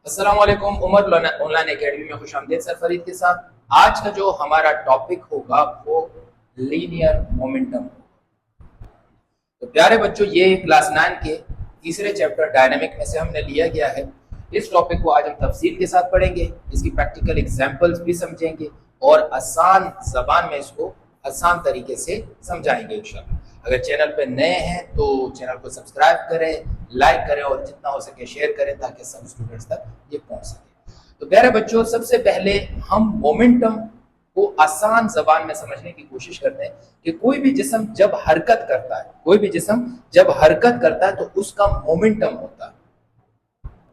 अस्सलाम वालेकुम। Umar online academy में खुशामदीद सरफरीद के साथ। आज का जो हमारा टॉपिक होगा वो लीनियर मोमेंटम। तो प्यारे बच्चों, ये क्लास 9 के तीसरे चैप्टर डायनामिक में से हमने लिया गया है। इस टॉपिक को आज हम तफसील के साथ पढ़ेंगे, इसकी प्रैक्टिकल एग्जांपल्स भी समझेंगे और आसान जबान में इसको आसान तरीके से समझाएंगे इंशाल्लाह। अगर चैनल पे नए हैं तो चैनल को सब्सक्राइब करें, लाइक करें और जितना हो सके शेयर करें ताकि सब स्टूडेंट्स तक ये पहुंच सके। तो प्यारे बच्चों, सबसे पहले हम मोमेंटम को आसान जबान में समझने की कोशिश करते हैं कि कोई भी जिस्म जब हरकत करता है, तो उसका मोमेंटम होता है।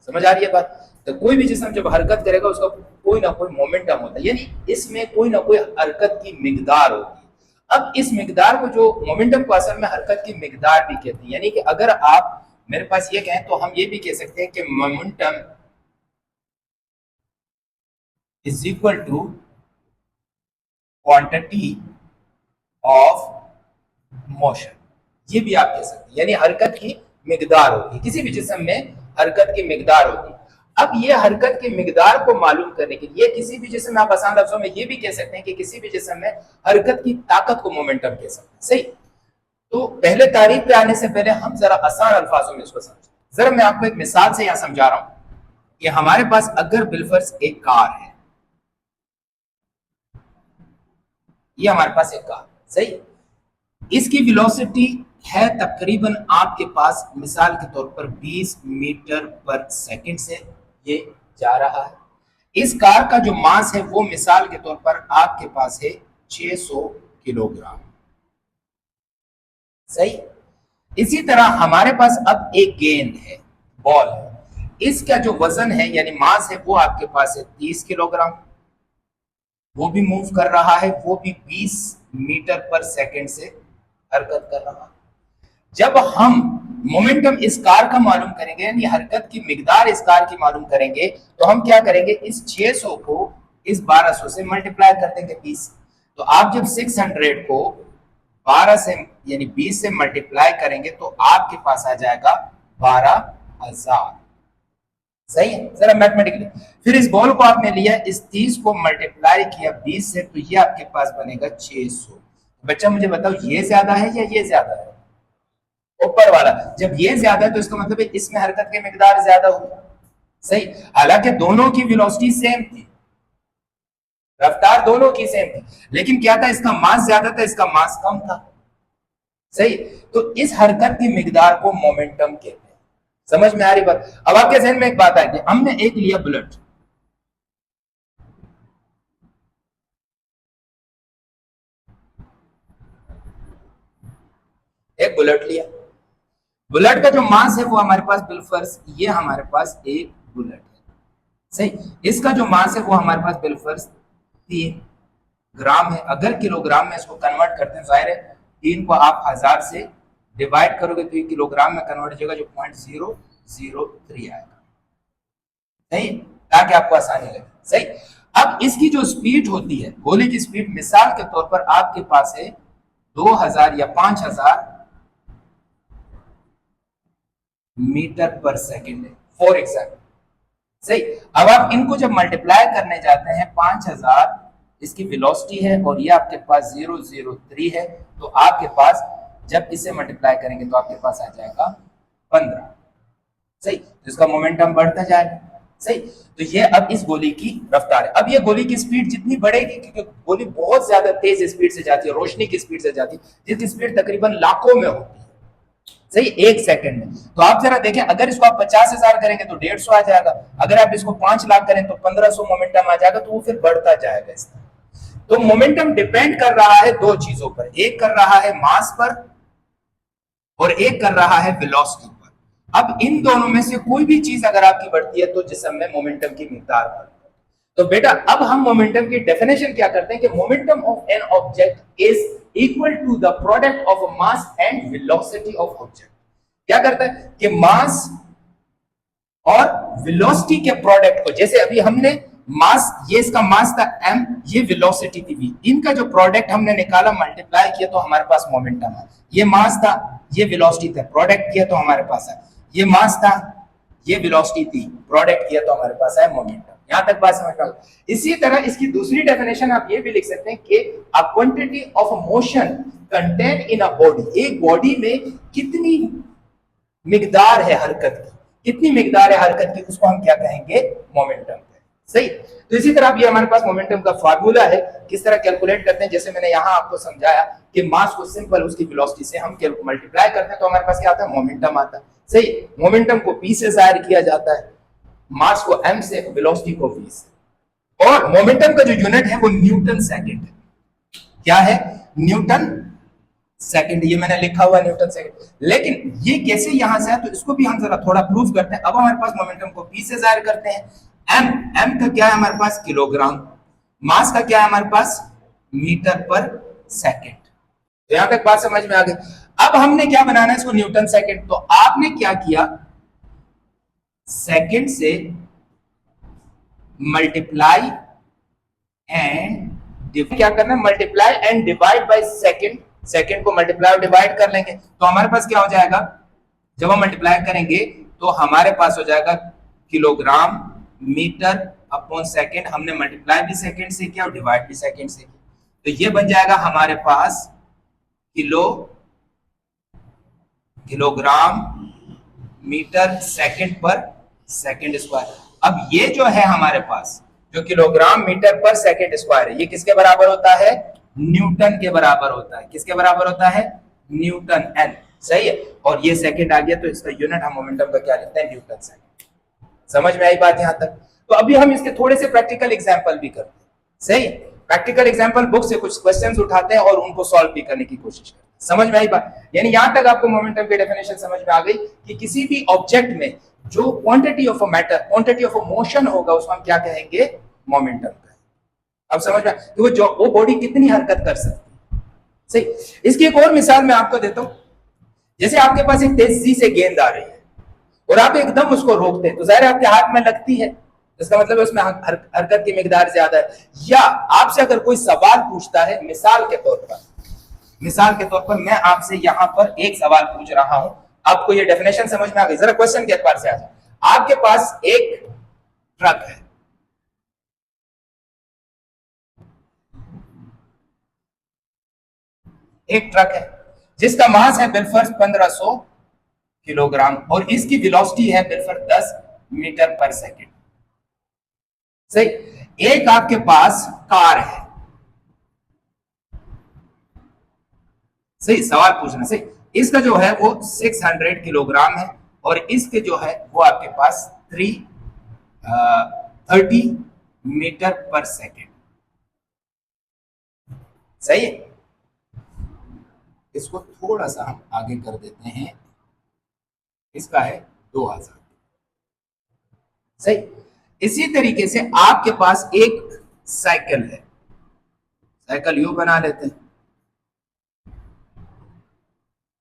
समझ आ रही है बात? तो कोई भी जिस्म जब हरकत करेगा उसका कोई ना कोई मोमेंटम होता है, यानी इसमें कोई ना कोई हरकत की मिकदार होती है। अब इस मिकदार को, जो मोमेंटम को असल में हरकत की मिकदार भी कहते हैं, यानी कि अगर आप मेरे पास ये कहें तो हम ये भी कह सकते हैं कि momentum is equal to quantity of motion. ये भी आप कह सकते हैं, यानी हरकत की मिकदार होती है, किसी भी जिस्म में हरकत की मिकदार होती है। अब ये हरकत की मिकदार को मालूम करने के लिए किसी भी जिस्म में, आप आसान लफ्जों में ये भी कह सकते हैं कि किसी भी जिस्म में हरकत की ताकत को मोमेंटम कह सकते हैं। सही। तो पहले तारीफ पे आने से पहले हम जरा आसान अल्फाजों में इसको समझें। जरा मैं आपको एक मिसाल से यहां समझा रहा हूं कि हमारे पास अगर बिलफर्ज एक कार है, ये हमारे पास एक कार, सही, इसकी वेलोसिटी है तकरीबन आपके पास मिसाल के तौर पर 20 मीटर पर सेकंड से ये जा रहा है। इस कार का जो मास है वो मिसाल के तौर पर आपके पास है 600 किलोग्राम। सही। इसी तरह हमारे पास अब एक गेंद है, बॉल है, इसका जो वजन है यानी मास है वो आपके पास है 30 किलोग्राम। वो भी मूव कर रहा है, वो भी 20 मीटर पर सेकंड से हरकत कर रहा है। जब हम मोमेंटम इस कार का मालूम करेंगे, यानी हरकत की मिकदार इस कार की मालूम करेंगे, तो हम क्या करेंगे, इस 600 को इस 1200 से मल्टीप्लाई कर देंगे 20। तो आप जब 600 को 12 से यानी 20 से मल्टीप्लाई करेंगे तो आपके पास आ जाएगा 12,000। सही है। जरा मैथमेटिकली फिर इस बॉल को आपने लिया, इस 30 को मल्टीप्लाई किया 20 से, तो ये आपके पास बनेगा 600। बच्चा मुझे बताओ, ये ज्यादा है या ये ज्यादा है? ऊपर वाला। जब ये ज्यादा है तो इसका मतलब है इसमें हरकत की मिकदार ज्यादा होगी। सही। हालांकि दोनों की वेलोसिटी सेम थी, रफ्तार दोनों की सेम थी, लेकिन क्या था, इसका मास ज्यादा था, इसका मास कम था। सही। तो इस हरकत की मिकदार को मोमेंटम कहते हैं। समझ में आ रही बात? अब आपके जहन में एक बात आई कि हमने एक लिया बुलेट, एक बुलेट लिया। बुलेट का जो मास है वो हमारे पास बिलफर्ज, ये हमारे पास एक बुलेट है। सही। इसका जो मास है वो हमारे पास बिलफर्ज 3 ग्राम है। अगर किलोग्राम में इसको कन्वर्ट करते हैं, जाहिर है 3 को आप 1000 से डिवाइड करोगे तो ये किलोग्राम में कन्वर्ट हो जाएगा, जो 0.003 आएगा। सही, ताकि आपको आसानी लगे। सही। अब इसकी जो स्पीड होती है, गोली की स्पीड, मिसाल के तौर पर आपके पास है 2000 या 5000 मीटर पर सेकेंड है, फॉर एग्जाम्पल। सही। अब आप इनको जब मल्टीप्लाई करने जाते हैं, 5000 इसकी वेलोसिटी है और ये आपके पास 003 है, तो आपके पास जब इसे मल्टीप्लाई करेंगे तो आपके पास आ जाएगा 15। सही। तो इसका मोमेंटम बढ़ता जाएगा। सही। तो ये अब इस गोली की रफ्तार है। अब ये गोली की स्पीड जितनी बढ़ेगी, क्योंकि गोली बहुत ज्यादा तेज स्पीड से जाती है, रोशनी की स्पीड से जाती है, जिसकी स्पीड तकरीबन लाखों में होती है। सही, 1 सेकंड में। तो आप जरा देखें, अगर इसको आप 50,000 करेंगे तो 150 आ जाएगा, अगर आप इसको 5 लाख करें तो 1500 मोमेंटम आ जाएगा, तो वो फिर बढ़ता जाएगा इसका। तो मोमेंटम डिपेंड कर रहा है दो चीजों पर, एक कर रहा है मास पर और एक कर रहा है वेलोसिटी पर। अब इन दोनों में से कोई भी चीज अगर आपकी बढ़ती है तो जिस्म में मोमेंटम की मिकदार बढ़ती है। तो बेटा अब हम मोमेंटम की डेफिनेशन क्या करते हैं कि momentum of an object is equal to the product of mass and velocity of object. क्या करता है कि मास और वेलोसिटी के प्रोडक्ट को, जैसे अभी हमने मास, ये इसका मास था m, ये वेलोसिटी थी v, इनका जो प्रोडक्ट हमने निकाला, मल्टीप्लाई किया तो हमारे पास मोमेंटम है। ये मास था, ये वेलोसिटी था, प्रोडक्ट किया तो हमारे पास है, ये मास था, ये वेलोसिटी थी, प्रोडक्ट किया तो हमारे पास है मोमेंटम। यहां तक बात समझ में आ गई। इसी तरह इसकी दूसरी डेफिनेशन आप ये भी लिख सकते हैं कि a quantity of motion contain in a body, एक बॉडी में कितनी मिकदार है हरकत की, कितनी मिकदार है हरकत की, उसको हम क्या कहेंगे, मोमेंटम। सही। तो इसी तरह ये हमारे पास मोमेंटम का फार्मूला है, किस तरह कैलकुलेट करते हैं, जैसे मैंने यहां आपको समझाया कि मास को सिंपल उसकी वेलोसिटी से हम मल्टीप्लाई करते हैं तो हमारे पास क्या आता है, मोमेंटम आता है। सही। मोमेंटम को p से जाहिर किया जाता है, मास को m से, वेलोसिटी को v से। और मोमेंटम का जो यूनिट है वो न्यूटन सेकंड है। क्या है, न्यूटन सेकंड, ये मैंने लिखा हुआ न्यूटन सेकंड। लेकिन ये कैसे यहां से है, तो इसको भी हम जरा थोड़ा प्रूफ करते हैं। अब हमारे पास मोमेंटम को p से जाहिर करते हैं, m का क्या है हमारे पास, किलोग्राम, मास का क्या है हमारे पास, मीटर पर सेकंड। तो यहां तक बात समझ में आ गई। अब हमने क्या बनाना है इसको, न्यूटन सेकंड। तो आपने क्या किया, सेकंड से मल्टीप्लाई एंड क्या करना है, multiply and divide by second. Second को मल्टीप्लाई और डिवाइड कर लेंगे तो हमारे पास क्या हो जाएगा, जब हम मल्टीप्लाई करेंगे तो हमारे पास हो जाएगा किलोग्राम मीटर अपॉन सेकंड। हमने मल्टीप्लाई भी सेकंड से किया और डिवाइड भी सेकंड से किया, तो ये बन जाएगा हमारे पास किलोग्राम मीटर सेकंड पर सेकंड स्क्वायर। अब ये जो है हमारे पास जो kilogram metre per second square है, ये किसके बराबर होता है, न्यूटन के बराबर होता है। किसके बराबर होता है, न्यूटन n। सही है। और ये सेकंड आ गया तो इसका यूनिट हम मोमेंटम का क्या लिखते हैं, न्यूटन सेकंड। समझ में आई बात यहां तक। तो अभी हम इसके थोड़े से प्रैक्टिकल एग्जांपल भी करते हैं। सही। प्रैक्टिकल एग्जांपल बुक से कुछ क्वेश्चंस उठाते हैं और उनको सॉल्व भी करने की कोशिश करते हैं। समझ में आई बात, यानी यहां तक आपको मोमेंटम की डेफिनेशन समझ में आ गई कि किसी भी ऑब्जेक्ट में जो quantity of a matter, quantity of a motion होगा उसको हम क्या कहेंगे, मोमेंटम कहेंगे। अब समझ में, तो वो बॉडी कितनी हरकत कर सकती है। सही। इसकी एक और मिसाल मैं आपको देता हूं। जैसे आपके पास एक तेजी से गेंद आ रही है और आप एकदम उसको रोकते हैं तो जाहिर है आपके हाथ में लगती है, इसका मतलब है उसमें हरकत की मिकदार ज्यादा है। या आपसे अगर कोई सवाल पूछता है, मिसाल के तौर पर मैं आपसे यहां पर एक सवाल पूछ रहा हूं, आपको ये डेफिनेशन समझ में आ गई, जरा क्वेश्चन के एतबार से आ जाए। आपके पास एक ट्रक है, एक ट्रक है जिसका मास है बिलफर्ज 1500 किलोग्राम और इसकी वेलोसिटी है बिलफर्ज 10 मीटर पर सेकंड। सही। एक आपके पास कार है। सही, सवाल पूछना। सही। इसका जो है वो 600 किलोग्राम है और इसके जो है वो आपके पास 30 मीटर पर सेकेंड। सही है। इसको थोड़ा सा हम आगे कर देते हैं, इसका है 2000। सही। इसी तरीके से आपके पास एक साइकिल है, साइकिल यू बना लेते हैं।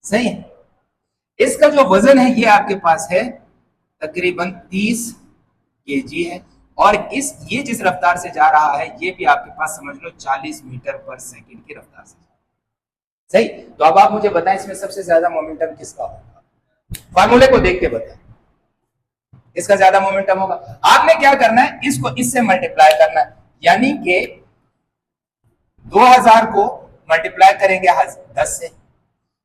सही है। इसका जो वजन है ये आपके पास है तकरीबन 30 kg है और ये जिस रफ्तार से जा रहा है ये भी आपके पास समझ लो 40 मीटर पर सेकंड की रफ्तार से। सही। तो अब आप मुझे बताएं इसमें सबसे ज्यादा मोमेंटम किसका होगा, फार्मूले को देख के बताएं इसका ज्यादा मोमेंटम होगा। आपने क्या करना है, इसको इससे मल्टीप्लाई करना है, यानी कि 2000 को मल्टीप्लाई करेंगे 10 से।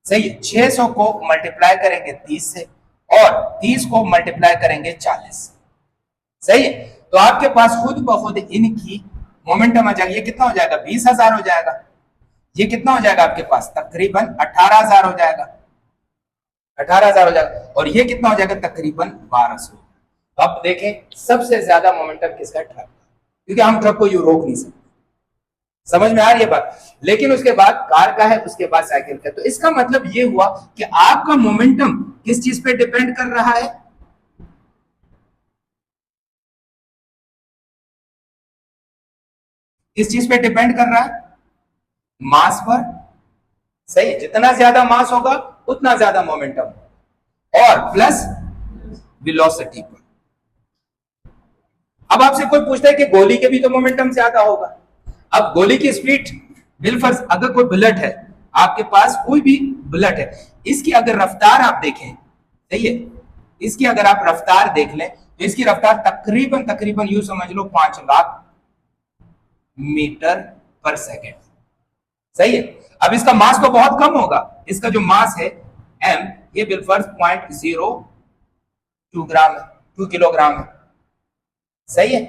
सही। 600 को मल्टीप्लाई करेंगे 30 से और 30 को मल्टीप्लाई करेंगे 40 से। सही है। तो आपके पास खुद ब खुद इनकी मोमेंटम आ जाएगी। ये कितना हो जाएगा, 20,000 हो जाएगा। ये कितना हो जाएगा आपके पास, तकरीबन 18,000 हो जाएगा। 18,000 हो जाएगा और ये कितना हो जाएगा, तकरीबन 1200। तो आप देखें सबसे ज्यादा मोमेंटम किसका, ट्रक, क्योंकि हम ट्रक को यूं रोक नहीं सकते। समझ में आ रही है बात। लेकिन उसके बाद कार का है, उसके बाद साइकिल का। तो इसका मतलब ये हुआ कि आपका मोमेंटम किस चीज पे डिपेंड कर रहा है, किस चीज पे डिपेंड कर रहा है, मास पर। सही। जितना ज्यादा मास होगा उतना ज्यादा मोमेंटम और प्लस वेलोसिटी पर। अब आपसे कोई पूछता है कि गोली के भी तो मोमेंटम ज्यादा होगा। अब गोली की स्पीड, बिलफर्ज अगर कोई बुलेट है आपके पास, कोई भी बुलेट है, इसकी अगर रफ्तार आप देखें, सही है, इसकी अगर आप रफ्तार देख लें तो इसकी रफ्तार तकरीबन तकरीबन यूं समझ लो 5 लाख मीटर पर सेकेंड। सही है। अब इसका मास तो बहुत कम होगा, इसका जो मास है एम, ये बिलफर्ज 0.02 ग्राम है, 2 किलोग्राम है। सही है।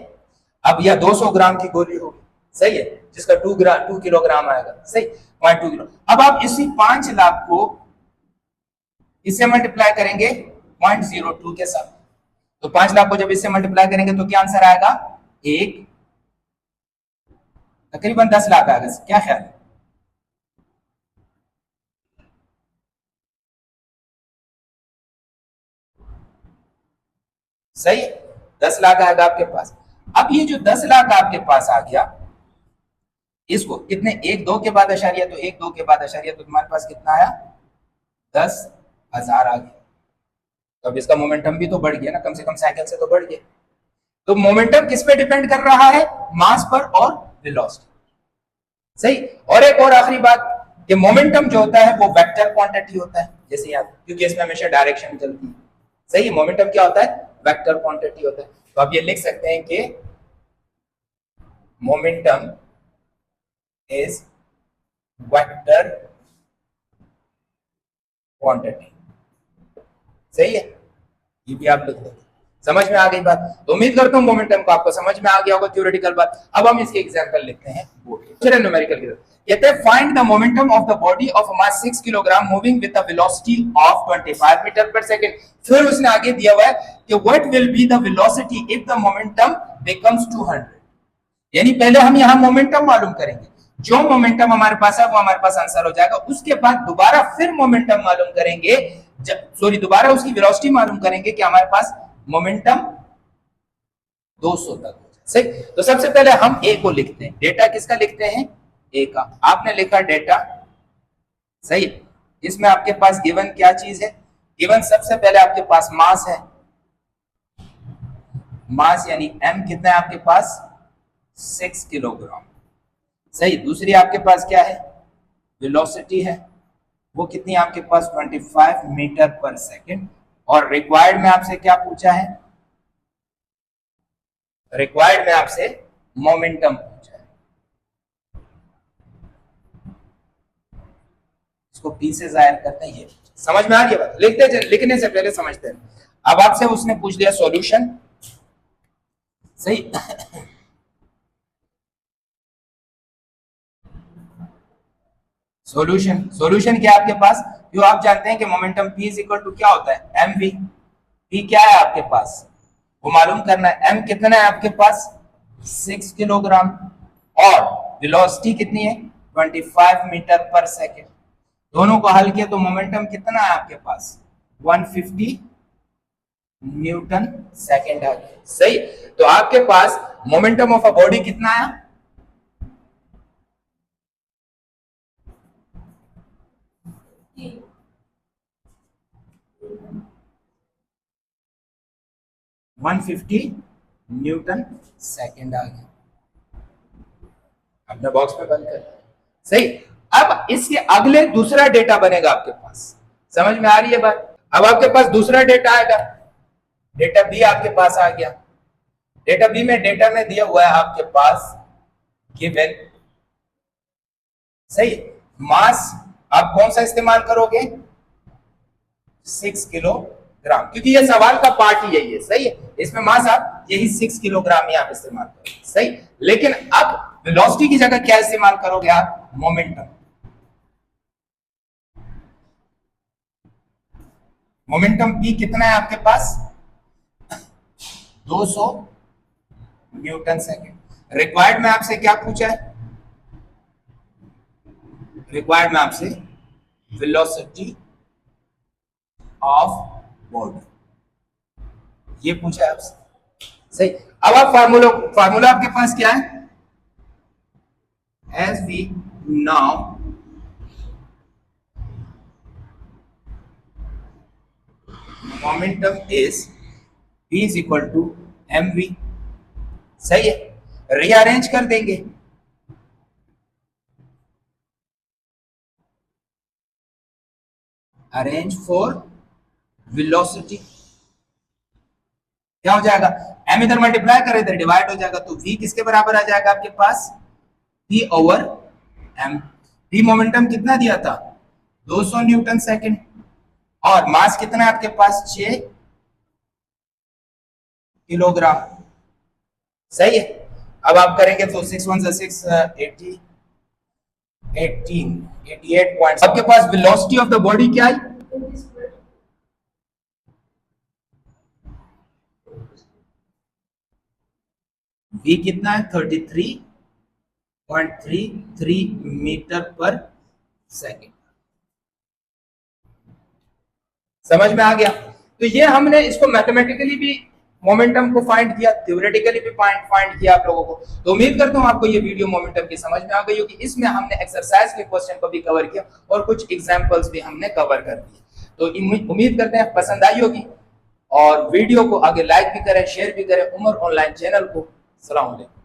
अब यह 200 ग्राम की गोली होगी, सही है, जिसका 2 किलोग्राम आएगा, सही, 0.2 किलो। अब आप इसी 5 लाख को इससे मल्टीप्लाई करेंगे 0.02 के साथ, तो 5 लाख को जब इससे मल्टीप्लाई करेंगे तो क्या आंसर आएगा, एक तकरीबन 10 लाख आएगा। क्या ख्याल है? सही है, 10 लाख आएगा आपके पास। अब ये जो 10 लाख आपके पास आ गया, इसको कितने, एक दो के बाद अशारिया, तो एक दो के बाद अशारिया, तो तुम्हारे पास कितना आया, 10,000 आ गया। तो अब इसका मोमेंटम भी तो बढ़ गया ना, कम से कम साइकिल से तो बढ़ गया। तो मोमेंटम किस पे डिपेंड कर रहा है, मास पर और वेलोसिटी। सही। और एक और आखिरी बात, कि मोमेंटम जो होता है वो वेक्टर क्वांटिटी होता है, जैसे यहाँ, क्योंकि इसमें हमेशा डायरेक्शन चलती है। सही है। मोमेंटम क्या होता है, वेक्टर क्वांटिटी होता है। तो आप ये लिख सकते हैं कि मोमेंटम इज वेक्टर क्वांटिटी। सही है, ये भी आप लिख दें। समझ में आ गई बात? तो उम्मीद करता हूं मोमेंटम को आपको समझ में आ गया होगा, थ्योरेटिकल बात। अब हम इसके एग्जांपल लिखते हैं बोर्ड पे, चलिए न्यूमेरिकल की तरफ। कहते हैं find the momentum of the body of mass 6 kilogram moving with a velocity of 25 metre per second. फिर उसने आगे दिया हुआ है कि what will be the velocity if the momentum becomes 200। यानी पहले हम यहां मोमेंटम मालूम करेंगे, जो मोमेंटम हमारे पास है वो हमारे पास आंसर हो जाएगा। उसके बाद दोबारा फिर मोमेंटम मालूम करेंगे, सॉरी दोबारा उसकी वेलोसिटी मालूम करेंगे कि हमारे पास मोमेंटम 200 तक हो जाए। सही। तो सबसे पहले हम ए को लिखते हैं, डेटा किसका लिखते हैं, ए का। आपने लिखा डेटा, सही। इसमें आपके पास गिवन क्या चीज है, गिवन सबसे पहले आपके पास मास है, मास यानी एम कितना है आपके पास, 6 किलोग्राम। सही। दूसरी आपके पास क्या है, वेलोसिटी है, वो कितनी आपके पास 25 मीटर पर सेकेंड। और रिक्वायर्ड में आपसे क्या पूछा है, रिक्वायर्ड में आपसे मोमेंटम पूछा है। इसको पी से जाहिर करते हैं, ये समझ में आ गया बात? लिखते, लिखने से पहले समझते हैं। अब आपसे उसने पूछ लिया सॉल्यूशन, सही। सॉल्यूशन, सॉल्यूशन क्या है आपके पास, जो आप जानते हैं कि momentum p is equal to क्या होता है, एम वी। p क्या है आपके पास, वो मालूम करना है। m कितना है आपके पास, 6 किलोग्राम। और वेलोसिटी कितनी है, 25 मीटर पर सेकेंड। दोनों को हल किया तो मोमेंटम कितना है आपके पास, 150 न्यूटन सेकेंड आ गया। सही। तो आपके पास मोमेंटम ऑफ अ बॉडी कितना है, 150 न्यूटन सेकेंड आ गया। अपने बॉक्स में बंद कर, सही। अब इसके अगले दूसरा डेटा बनेगा आपके पास, समझ में आ रही है बात? अब आपके पास दूसरा डेटा आएगा, डेटा बी आपके पास आ गया। डेटा बी में, डेटा में दिया हुआ है आपके पास गिवन, सही। मास आप कौन सा इस्तेमाल करोगे, 6 किलोग्राम, क्योंकि ये सवाल का पार्ट ही यही है, सही है। इसमें मास आप यही 6 किलोग्राम ही आप इस्तेमाल करोगे, सही। लेकिन अब वेलोसिटी की जगह क्या इस्तेमाल करोगे आप, मोमेंटम। मोमेंटम p कितना है आपके पास, 200 न्यूटन सेकेंड। रिक्वायर्ड में आपसे क्या पूछा है, रिक्वायर्ड में आपसे वेलोसिटी ऑफ बॉडी, ये पूछा है आपसे, सही। अब आप फार्मूला, फार्मूला आपके पास क्या है, as we now momentum is v is equal to mv, सही है। रीअरेंज कर देंगे, अरेंज फॉर वेलोसिटी, क्या हो जाएगा, m इधर मल्टीप्लाई करे इधर डिवाइड हो जाएगा, तो v किसके बराबर आ जाएगा आपके पास, p over m। p momentum कितना दिया था, 200 न्यूटन सेकंड, और मास कितना है आपके पास, 6 किलोग्राम। सही है। अब आप करेंगे तो 6 1 6 80 18 88 पॉइंट। आपके पास वेलोसिटी ऑफ द बॉडी क्या है, v कितना है 33.33 मीटर पर सेकेंड। समझ में आ गया। तो ये हमने इसको मैथमेटिकली भी मोमेंटम को फाइंड किया, थ्योरेटिकली भी फाइंड किया आप लोगों को। तो उम्मीद करता हूं आपको ये वीडियो मोमेंटम की समझ में आ गई होगी। इसमें हमने एक्सरसाइज के क्वेश्चन को भी कवर किया और कुछ एग्जांपल्स भी हमने कवर कर दिए। तो उम्मीद करते हैं पसंद आई होगी, और वीडियो को आगे लाइक भी करें, शेयर भी करें उमर ऑनलाइन चैनल को। सलाम अलैकुम।